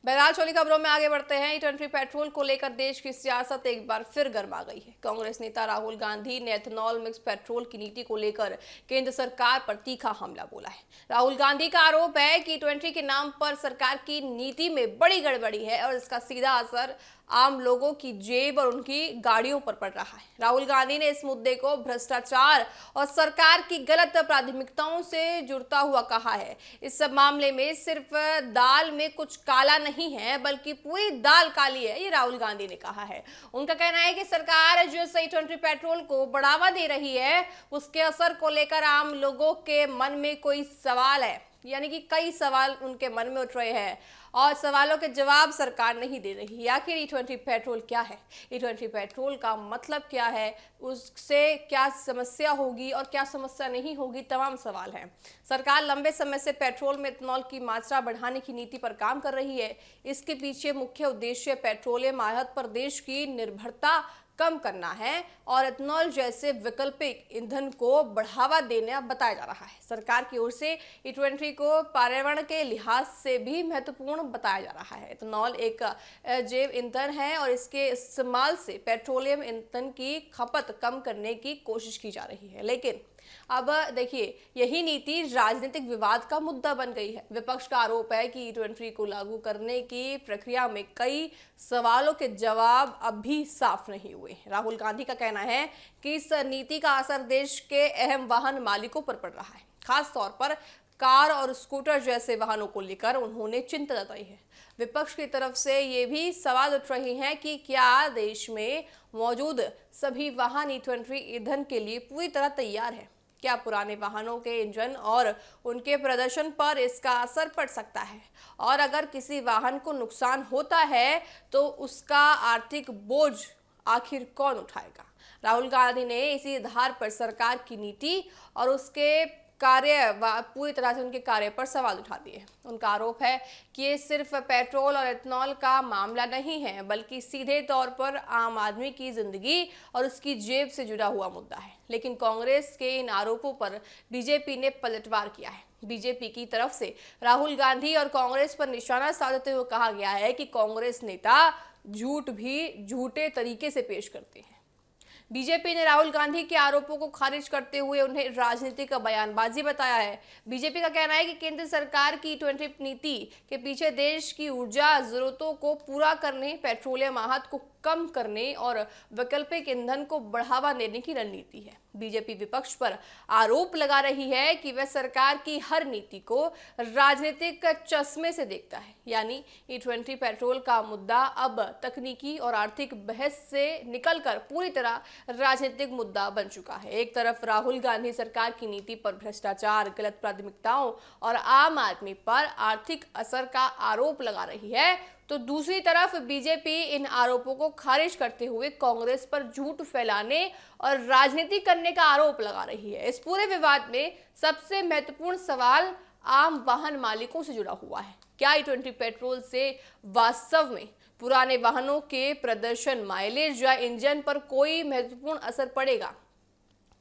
बहरहाल छोटी खबरों में आगे बढ़ते हैं। E20 पेट्रोल को लेकर देश की सियासत एक बार फिर गर्मा गई है। कांग्रेस नेता राहुल गांधी ने एथेनॉल मिक्स पेट्रोल की नीति को लेकर केंद्र सरकार पर तीखा हमला बोला है। राहुल गांधी का आरोप है कि E20 के नाम पर सरकार की नीति में बड़ी गड़बड़ी है और इसका सीधा असर आम लोगों की जेब और उनकी गाड़ियों पर पड़ रहा है। राहुल गांधी ने इस मुद्दे को भ्रष्टाचार और सरकार की गलत प्राथमिकताओं से जुड़ता हुआ कहा है। इस सब मामले में सिर्फ दाल में कुछ काला नहीं है बल्कि पूरी दाल काली है, ये राहुल गांधी ने कहा है। उनका कहना है कि सरकार जो E20 पेट्रोल को बढ़ावा दे रही है उसके असर को लेकर आम लोगों के मन में कोई सवाल है, यानी कि कई सवाल उनके मन में उठ रहे हैं और सवालों के जवाब सरकार नहीं दे रही। आखिर E20 पेट्रोल क्या है, E20 पेट्रोल का मतलब क्या है, उससे क्या समस्या होगी और क्या समस्या नहीं होगी, तमाम सवाल हैं। सरकार लंबे समय से पेट्रोल में इथेनॉल की मात्रा बढ़ाने की नीति पर काम कर रही है। इसके पीछे मुख्य उद्देश्य पेट्रोलियम आयात पर देश की निर्भरता कम करना है और इथेनॉल जैसे वैकल्पिक ईंधन को बढ़ावा देना बताया जा रहा है। सरकार की ओर से E20 को पर्यावरण के लिहाज से भी महत्वपूर्ण बताया जा रहा है। इथेनॉल एक जैव ईंधन है और इसके इस्तेमाल से पेट्रोलियम ईंधन की खपत कम करने की कोशिश की जा रही है। लेकिन अब देखिए, यही नीति राजनीतिक विवाद का मुद्दा बन गई है। विपक्ष का आरोप है कि E20 को लागू करने की प्रक्रिया में कई सवालों के जवाब अब भी साफ नहीं हुए। राहुल गांधी का कहना है कि इस नीति का असर देश के अहम वाहन मालिकों पर पड़ रहा है। खास तौर पर कार और स्कूटर जैसे वाहनों को लेकर उन्होंने चिंता जताई है। विपक्ष की तरफ से ये भी सवाल उठ रहे हैं कि क्या देश में मौजूद सभी वाहन E20 ईंधन के लिए पूरी तरह तैयार है? क्या पुराने वाहनों के इंजन और उनके प्रदर्शन पर इसका असर पड़ सकता है? और अगर किसी वाहन को नुकसान होता है तो उसका आर्थिक बोझ आखिर कौन उठाएगा? राहुल गांधी ने इसी आधार पर सरकार की नीति और उसके कार्य पूरी तरह से उनके कार्य पर सवाल उठा दिए। उनका आरोप है कि ये सिर्फ पेट्रोल और इथेनॉल का मामला नहीं है बल्कि सीधे तौर पर आम आदमी की जिंदगी और उसकी जेब से जुड़ा हुआ मुद्दा है। लेकिन कांग्रेस के इन आरोपों पर बीजेपी ने पलटवार किया है। बीजेपी की तरफ से राहुल गांधी और कांग्रेस पर निशाना साधते हुए कहा गया है कि कांग्रेस नेता झूठ भी झूठे तरीके से पेश करते हैं। बीजेपी ने राहुल गांधी के आरोपों को खारिज करते हुए उन्हें राजनीतिक बयानबाजी बताया है। बीजेपी का कहना है कि केंद्र सरकार की E20 नीति के पीछे देश की ऊर्जा जरूरतों को पूरा करने, पेट्रोलियम आयात को कम करने और वैकल्पिक ईंधन को बढ़ावा देने की रणनीति है। बीजेपी विपक्ष पर आरोप लगा रही है कि वह सरकार की हर नीति को राजनीतिक चश्मे से देखता है, यानी E20 पेट्रोल का मुद्दा अब तकनीकी और आर्थिक बहस से निकलकर पूरी तरह राजनीतिक मुद्दा बन चुका है। एक तरफ राहुल गांधी सरकार की नीति पर भ्रष्टाचार, गलत प्राथमिकताओं और आम आदमी पर आर्थिक असर का आरोप लगा रही है, तो दूसरी तरफ बीजेपी इन आरोपों को खारिज करते हुए कांग्रेस पर झूठ फैलाने और राजनीति करने का आरोप लगा रही है। इस पूरे विवाद में सबसे महत्वपूर्ण सवाल आम वाहन मालिकों से जुड़ा हुआ है। क्या E20 पेट्रोल से वास्तव में पुराने वाहनों के प्रदर्शन, माइलेज या इंजन पर कोई महत्वपूर्ण असर पड़ेगा?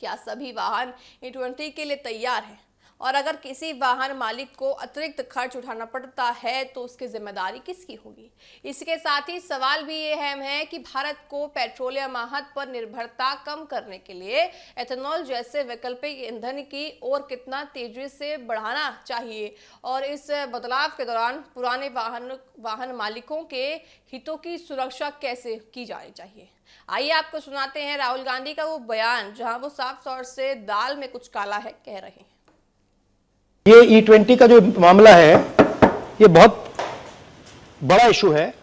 क्या सभी वाहन E20 के लिए तैयार हैं? और अगर किसी वाहन मालिक को अतिरिक्त खर्च उठाना पड़ता है तो उसकी जिम्मेदारी किसकी होगी? इसके साथ ही सवाल भी ये अहम है कि भारत को पेट्रोलियम आयात पर निर्भरता कम करने के लिए एथेनॉल जैसे वैकल्पिक ईंधन की ओर कितना तेजी से बढ़ाना चाहिए और इस बदलाव के दौरान पुराने वाहन मालिकों के हितों की सुरक्षा कैसे की जानी चाहिए। आइए आपको सुनाते हैं राहुल गांधी का वो बयान जहां वो साफ तौर से दाल में कुछ काला है कह रहे हैं। ये E20 का जो मामला है ये बहुत बड़ा इशू है।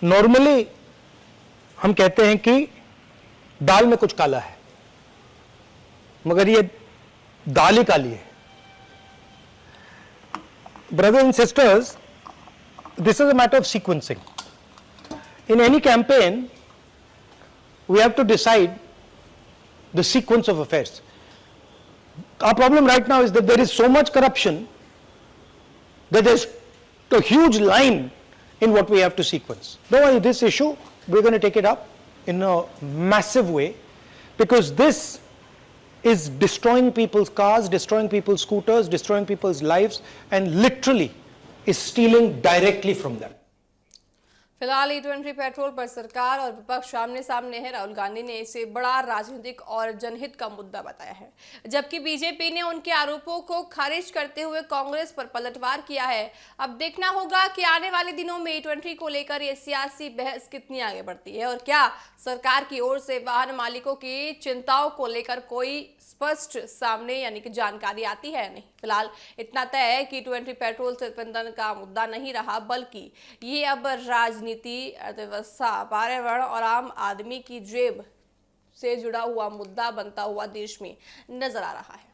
नॉर्मली हम कहते हैं कि दाल में कुछ काला है, मगर ये दाल ही काली है। Brothers and sisters, this is a matter of sequencing. In any campaign we have to decide the sequence of affairs. Our problem right now is that there is so much corruption that there's a huge line in what we have to sequence. Don't worry, this issue, we're going to take it up in a massive way because this is destroying people's cars, destroying people's scooters, destroying people's lives, and literally is stealing directly from them. फिलहाल E20 petrol पर सरकार और विपक्ष आमने सामने है। राहुल गांधी ने इसे बड़ा राजनीतिक और जनहित का मुद्दा बताया है, जबकि बीजेपी ने उनके आरोपों को खारिज करते हुए कांग्रेस पर पलटवार किया है। अब देखना होगा कि आने वाले दिनों में E20 को लेकर ये सियासी बहस कितनी आगे बढ़ती है और क्या सरकार की ओर से वाहन मालिकों की चिंताओं को लेकर कोई स्पष्ट सामने यानी कि जानकारी आती है या नहीं। फिलहाल इतना तय है कि E20 पेट्रोल सिर्फ ईंधन का मुद्दा नहीं रहा, बल्कि ये अब राजनीति, अर्थव्यवस्था, पर्यावरण और आम आदमी की जेब से जुड़ा हुआ मुद्दा बनता हुआ देश में नजर आ रहा है।